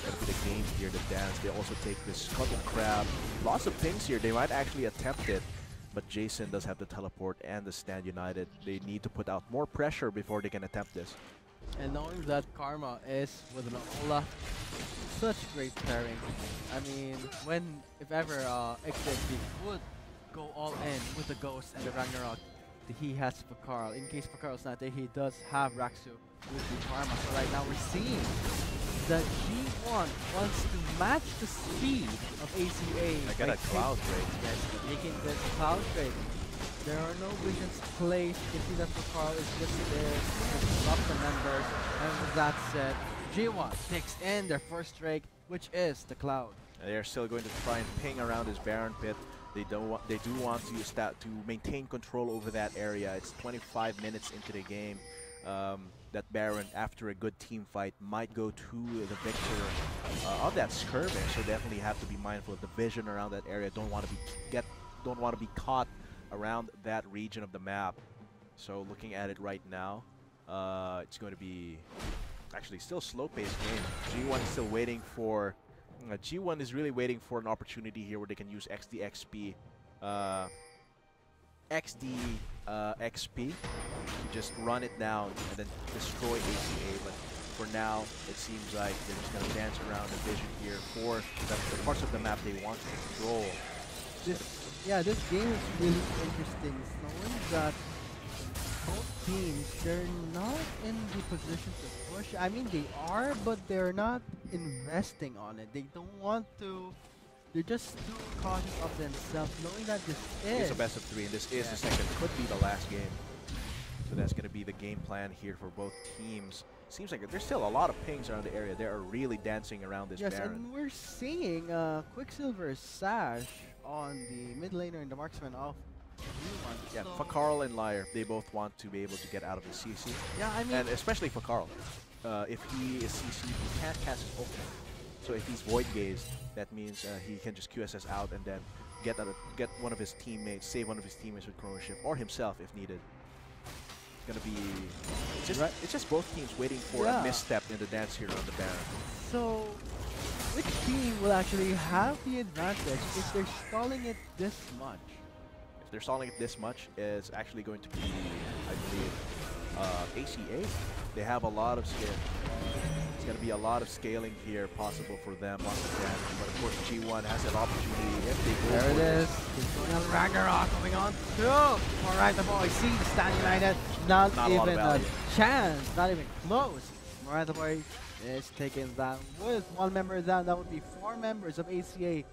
That'll be the game here, the dance. They also take this Scuttle Crab. Lots of things here. They might actually attempt it, but Jason does have the teleport and the Stand United. They need to put out more pressure before they can attempt this. And knowing that Karma is with an Olaf, such great pairing. I mean, if ever XXB would go all in with the Ghost and the Ragnarok, he has Pakar. In case Pakar's not there, he does have Raksu with the Karma. So right now we're seeing that G1 wants to match the speed of ACA. I got a Cloud Break. Yes, making this Cloud Break. There are no visions placed. You can see that Pakar is just there to stop the members. And with that said, G1 takes in their first Drake, which is the Cloud. They are still going to try and ping around this Baron Pit. They do want to maintain control over that area. It's 25 minutes into the game. That Baron, after a good team fight, might go to the victor of that skirmish. So definitely have to be mindful of the vision around that area. Don't want to be caught around that region of the map. So looking at it right now, it's going to be actually still slow-paced game. G1 is still waiting for. G1 is really waiting for an opportunity here where they can use XP to just run it down and then destroy ACA. But for now, it seems like they're just going to dance around the vision here for the parts of the map they want to control. This game is really interesting, knowing that both teams, they're not in the position to push. I mean, they are, but they're not investing on it. They don't want to. They're just too cautious of themselves, knowing that this is It's a best of 3, and this is the second. Could be the last game. So that's going to be the game plan here for both teams. Seems like there's still a lot of pings around the area. They are really dancing around this Yes, Baron. and we're seeing Quicksilver's Sash on the mid laner and the marksman of G1. Yeah, So Fakarl and Lyre, they both want to be able to get out of the CC. yeah, I mean, And especially Fakarl. If he is CC, he can't cast his ultimate. So if he's Void Gaze, that means he can just QSS out and then get one of his teammates, save one of his teammates with Chrono Shift, or himself if needed. It's gonna be it's just both teams waiting for a misstep in the dance here on the Baron. so which team will actually have the advantage if they're stalling it this much? If they're stalling it this much, it's actually going to be, I believe, ACA. They have a lot of scale. It's going to be a lot of scaling here possible for them, lots of damage. But of course, G1 has that opportunity if they go There for it is. this. Going on Ragnarok coming on through. Alright, the boy sees Standing United. Not a lot of even a value. chance, not even close. Alright, the boy is taken down with one member down. That would be 4 members of ACA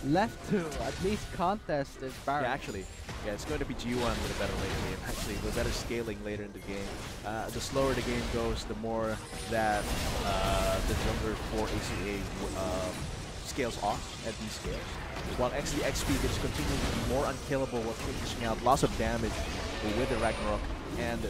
left to at least contest this Baron. Yeah, actually, it's going to be G1 with a better late game. Actually, with better scaling later in the game. The slower the game goes, the more that the jungler for ACA scales off at these scales. While the XP is continuing to be more unkillable while pushing out lots of damage with the Ragnarok and the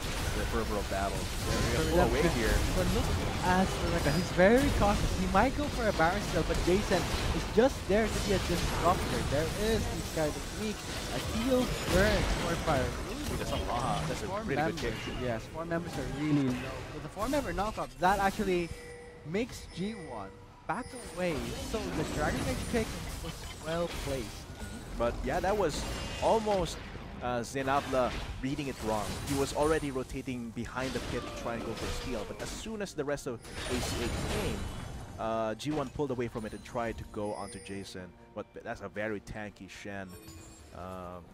fervor of battle. They're going to pull away here. But look at Soraka, he's very cautious. He might go for a Baron still, but Jason is just there to be a disruptor. There is the Sky Technique, a heal burn, Fire. That's a pretty good kick. Yes, 4 members are really low. With the 4-member knockup, that actually makes G1 back away. So the Dragon Rage kick was well placed. But yeah, that was almost Zenabla reading it wrong. He was already rotating behind the pit to try and go for a steal, but as soon as the rest of ACA came, G1 pulled away from it and tried to go onto Jason. But that's a very tanky Shen.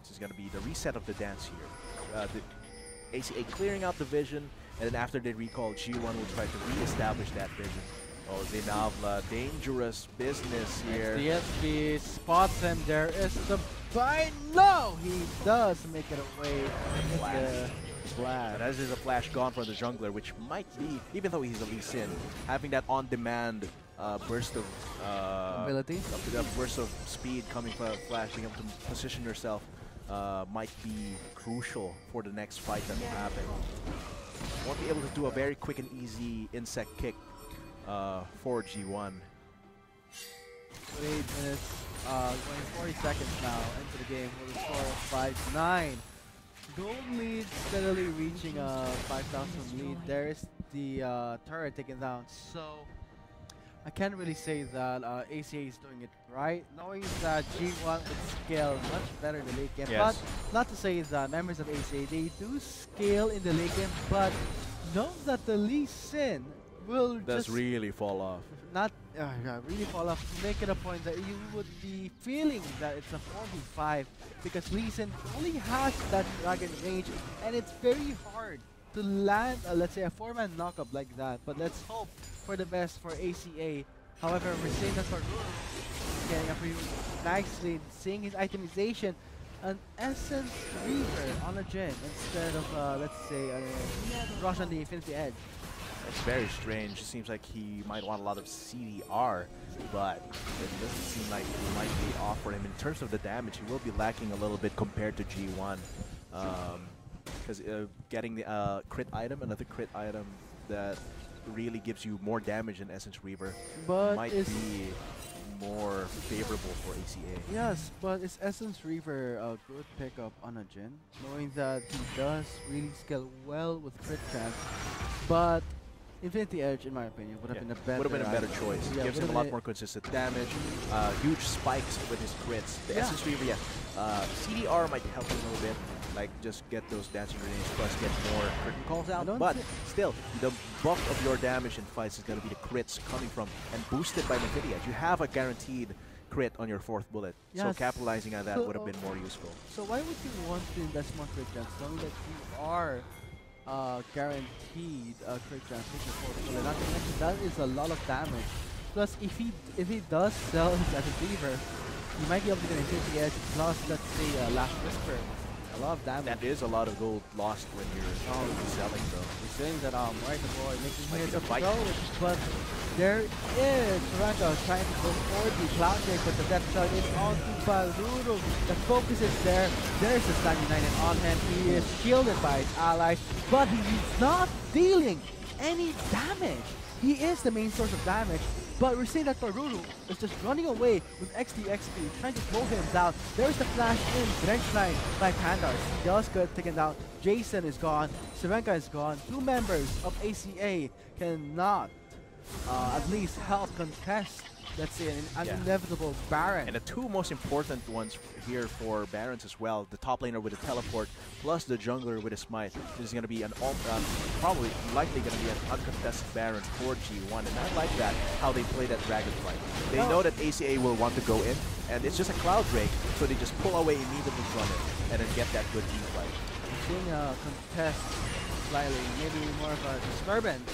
This is going to be the reset of the dance here. The ACA clearing out the vision, and then after they recall, G1 will try to re-establish that vision. Oh, Zenabla, dangerous business here. DSP spots him. There is the bind. No, he does make it away with the flash. And as is a flash gone from the jungler, which might be, even though he's a Lee Sin, having that on-demand burst of ability, burst of speed coming from Flash, being able to position yourself might be crucial for the next fight that will happen. Won't be able to do a very quick and easy insect kick for G1. 8 minutes, going 40 seconds now into the game with a score of 5-9. Gold lead steadily reaching a 5,000 lead. There is the turret taken down. So I can't really say that ACA is doing it right, knowing that G1 would scale much better in the late game. Yes. But not to say that members of ACA, they do scale in the late game, but know that the Lee Sin will Does just really fall off. not really fall off, to make it a point that you would be feeling that it's a 4v5 because Lee Sin only has that dragon range, and it's very hard to land, let's say, a 4-man knockup like that. But let's hope for the best for ACA. However, we're seeing that for getting up for you nicely, seeing his itemization, an Essence Reaver on a Jhin instead of, let's say, Rush on the Infinity Edge. It's very strange. It seems like he might want a lot of CDR, but it doesn't seem like he might be off for him. In terms of the damage, he will be lacking a little bit compared to G1. Because getting the crit item, another crit item that really gives you more damage than Essence Reaver, But might be more favorable for ACA. Yes, but is Essence Reaver a good pickup on a Jhin? Knowing that he does really scale well with crit chance, but Infinity Edge, in my opinion, would have been a better choice. Yeah, Gives him a lot more consistent damage, huge spikes with his crits. The Essence Reaver, CDR might help him a little bit, like just get those dancing grenades plus get more curtain calls out. But still, the bulk of your damage in fights is going to be the crits coming from and boosted by Infinity Edge. You have a guaranteed crit on your 4th bullet, so capitalizing on that would have been more useful. So why would you want to invest more crit chance, knowing that you are guaranteed crit chance with your 4th bullet? Not to mention that is a lot of damage. Plus, if he does sell his Essence Reaver, you might be able to get Infinity Edge plus, let's say, Last Whisper A lot of damage. That is a lot of gold lost when you're selling, though. We're saying that right the boy making Might be his the fight. approach, but there is Toronto trying to go for the cloud break, but the death shot is on to Paruru. The focus is there. There's the Slam United on him. He is shielded by his allies, but he's not dealing any damage. He is the main source of damage, but we're seeing that Paruru is just running away with XP, trying to slow him down. There's the flash in, drench line by Pandars. Just good, taken down. Jason is gone, Serenka is gone. Two members of ACA cannot at least help contest, let's say, an inevitable Baron. And the two most important ones here for Barons as well, the top laner with a teleport, plus the jungler with a smite. This is going to be an probably likely going to be an uncontested Baron for G1, and I like that, how they play that Dragonflight. They know that ACA will want to go in, and it's just a Cloud Drake, so they just pull away immediately from it, and then get that good team fight. Seeing a contest slightly, maybe more of a disturbance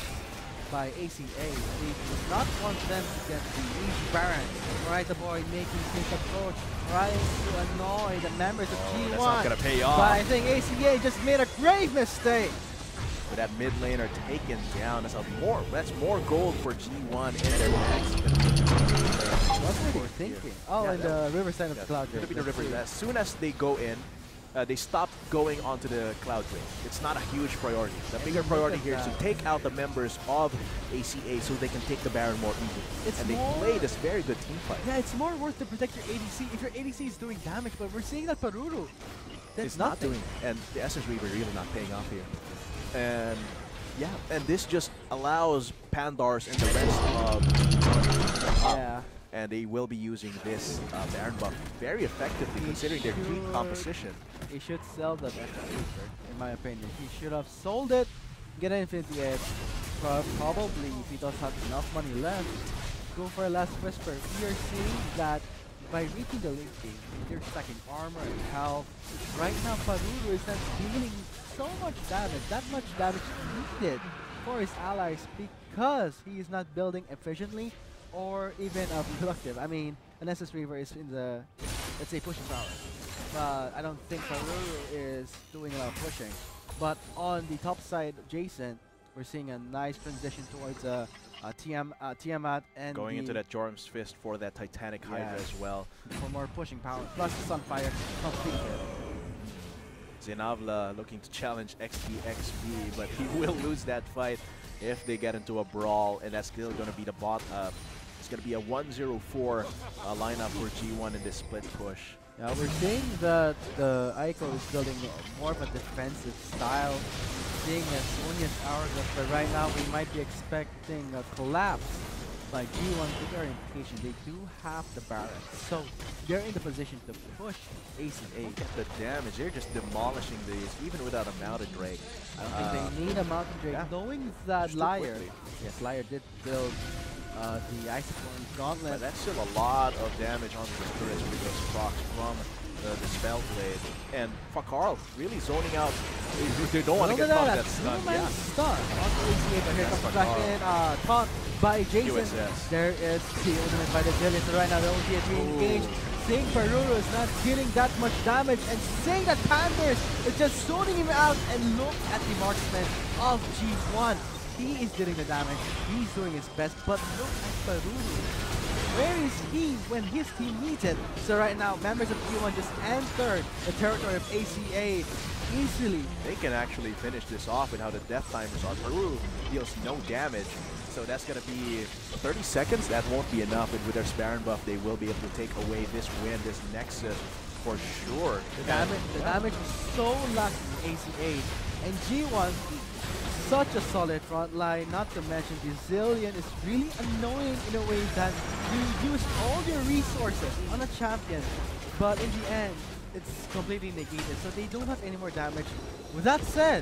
by ACA. They do not want them to get the easy Baron. Right, the boy making his approach, trying to annoy the members of G1. That's not going to pay off. But I think ACA just made a grave mistake. With that mid laner taken down, that's more gold for G1 in their next. What were they thinking? Oh, in the riverside of the Cloud Drake. As soon as they go in, they stop going onto the Cloud Drake. It's not a huge priority. The bigger priority here is to take out the members of ACA so they can take the Baron more easily. And they play this very good team fight. Yeah, it's more worth to protect your ADC if your ADC is doing damage, but we're seeing that Paruru, that's not doing. And the Essence Reaver really not paying off here. And yeah, and this just allows Pandars and the rest of and they will be using this Baron buff very effectively considering their team composition. He should sell the Essence Reaver, in my opinion. He should have sold it, get an Infinity Edge. Probably, if he does have enough money left, go for a last Whisper. We are seeing that by reaching the late game, they're stacking armor and health. Right now, Paruru is not dealing so much damage, that much damage needed for his allies because he is not building efficiently or even productive. I mean, an Essence Reaver is in the, let's say, pushing power. But I don't think Paruru is doing a lot of pushing. But on the top side, Jason, we're seeing a nice transition towards Tiamat and going into that Jorm's Fist for that Titanic Hydra as well. For more pushing power, plus the Sunfire completed. Zenavla looking to challenge XP, but he will lose that fight if they get into a brawl, and that's still going to be the bot. It's going to be a 1-0-4 lineup for G1 in this split push. Yeah, we're seeing that the Aiko is building more of a defensive style. Seeing as Sonya's Hourglass, but right now we might be expecting a collapse by G1. They are impatient. They do have the Baron, so they're in the position to push ACA. Look at the damage. They're just demolishing these, even without a Mountain Drake. I don't think they need a Mountain Drake, knowing that Liar. Yes, Liar did build the Iceborne Gauntlet. But that's still a lot of damage on the turrets with those procs from the Spell Blade. And Fakarl really zoning out. They don't want to get caught that stun. Yeah. Stun on the ACA, but here comes the flash in, taunt by Jason. USS. There is the ultimate by the Zillion. So right now the OT is being engaged. Seeing Paruru is not dealing that much damage, and seeing that Pandars is just zoning him out, and look at the marksman of G1. He is dealing the damage. He's doing his best, but look at Paruru. Where is he when his team needs it? So right now, members of G1 just entered the territory of ACA easily. They can actually finish this off with how the death timers are. Paruru deals no damage, so that's going to be 30 seconds. That won't be enough, and with their Baron buff, they will be able to take away this win, this Nexus, for sure. The damage was so lucky in ACA, and G1, such a solid front line, not to mention the Zillion is really annoying in a way that you use all your resources on a champion, but in the end, it's completely negated, so they don't have any more damage. With that said,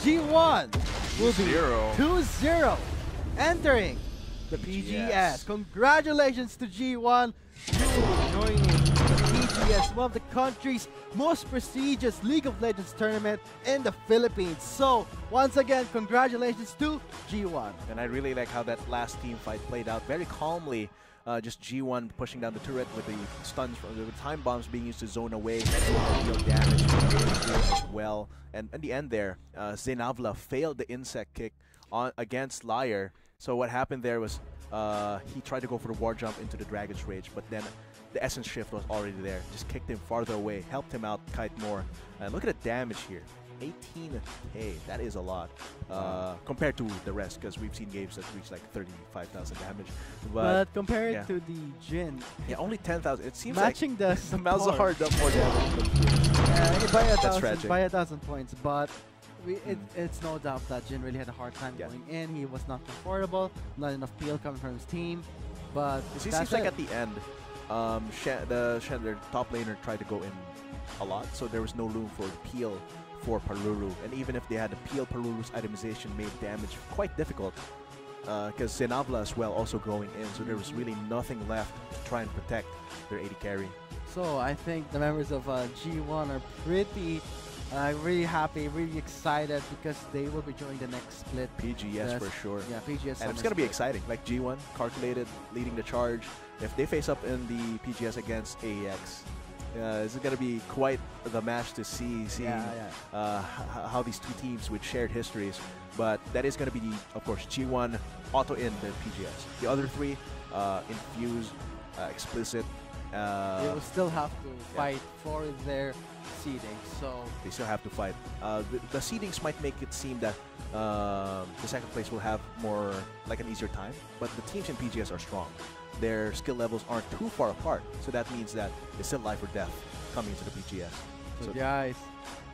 G1 will be 2-0, entering the PGS. Congratulations to G1, you will be joining the PGS, one of the country's most prestigious League of Legends tournament in the Philippines. So, once again, congratulations to G1. And I really like how that last team fight played out very calmly. just G1 pushing down the turret with the stuns from the time bombs being used to zone away and deal damage as well. And in the end there, Zenavla failed the insect kick against Liar. So what happened there was he tried to go for the war jump into the Dragon's Rage, but then the Essence Shift was already there. Just kicked him farther away, helped him out kite more. And look at the damage here. 18k, that is a lot compared to the rest, because we've seen games that reach like 35,000 damage. But compared to the Jin, only 10,000. It seems matching like the Malzahar does more damage. By 1,000 points, but it's no doubt that Jin really had a hard time going in. He was not comfortable, not enough peel coming from his team. But it seems like at the end, the top laner tried to go in a lot, so there was no room for peel for Paruru, and even if they had the peel, Paruru's itemization made damage quite difficult, because Zenavla as well also going in, so there was really nothing left to try and protect their AD carry. So I think the members of G1 are pretty really happy, really excited, because they will be joining the next split. PGS for sure. Yeah, PGS. And it's going to be exciting. Like G1, calculated, leading the charge. If they face up in the PGS against AEX, this is going to be quite the match to see, how these two teams with shared histories. But that is going to be, of course, G1 auto in the PGS. The other three, Infuse, Explicit. They will still have to fight for their seeding, so they still have to fight. The seedings might make it seem that the second place will have more like an easier time, but the teams in PGS are strong. Their skill levels aren't too far apart, so that means that it's still life or death coming to the PGS. So guys,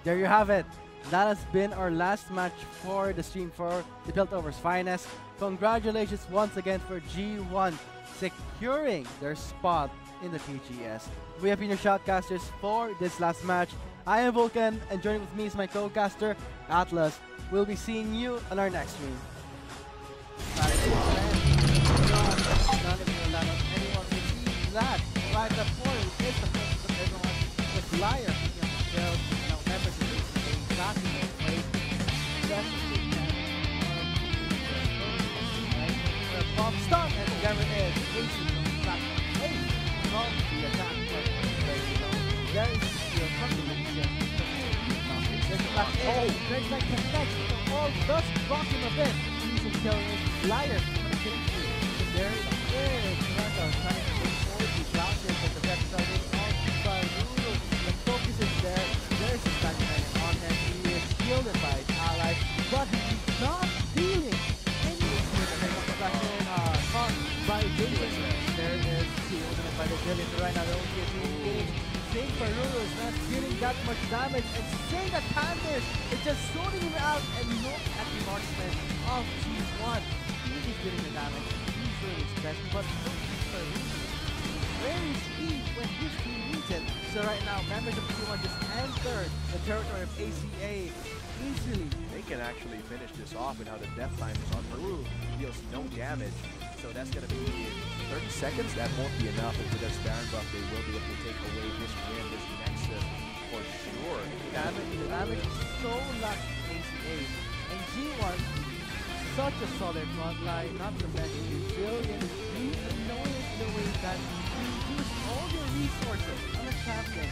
there you have it. That has been our last match for the stream for the Piltovers Finest. Congratulations once again for G1 securing their spot in the PGS. We have been your shoutcasters for this last match. I am Vulcan, and joining with me is my co-caster, Atlas. We'll be seeing you on our next stream. Anyone will see that right up forward is the first of everyone with Liar. Now members of the exactly place. Bomb stun, and there it is. AC from the platform. From the attack there is your contribution. There's a back end. There's like connection to all thus blocking a bit. Using killing his Liar. There is Toronto trying to push forward the grounded, but the rest of it on Paruru. The focus is there. There's a stagnant on him. He is shielded by his allies, but he's not dealing any with the back end caught by Jason. There is shielded by the Jillian right now. The only is getting Saint Paruru is not dealing that much damage, and Saint at Panthers is just sorting him out, and look at the marksman of G1. He's getting the damage. But where is he when his team needs it? So right now, members of G1 just entered the territory of ACA easily. They can actually finish this off with how the death time is on Peru. Deals no damage. So that's going to be 30 seconds. That won't be enough. And with this Baron buff, they will be able to take away this win, this Nexus, for sure. The damage is so lucky ACA. And G1, such a solid front line, not to mention resilient, knowing the way that you use all your resources on a champion,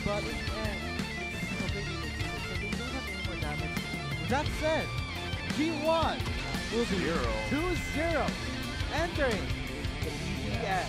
but in the end, it's completely ridiculous, so they don't have any more damage. With that said, G1 will be 2-0, entering the PGS.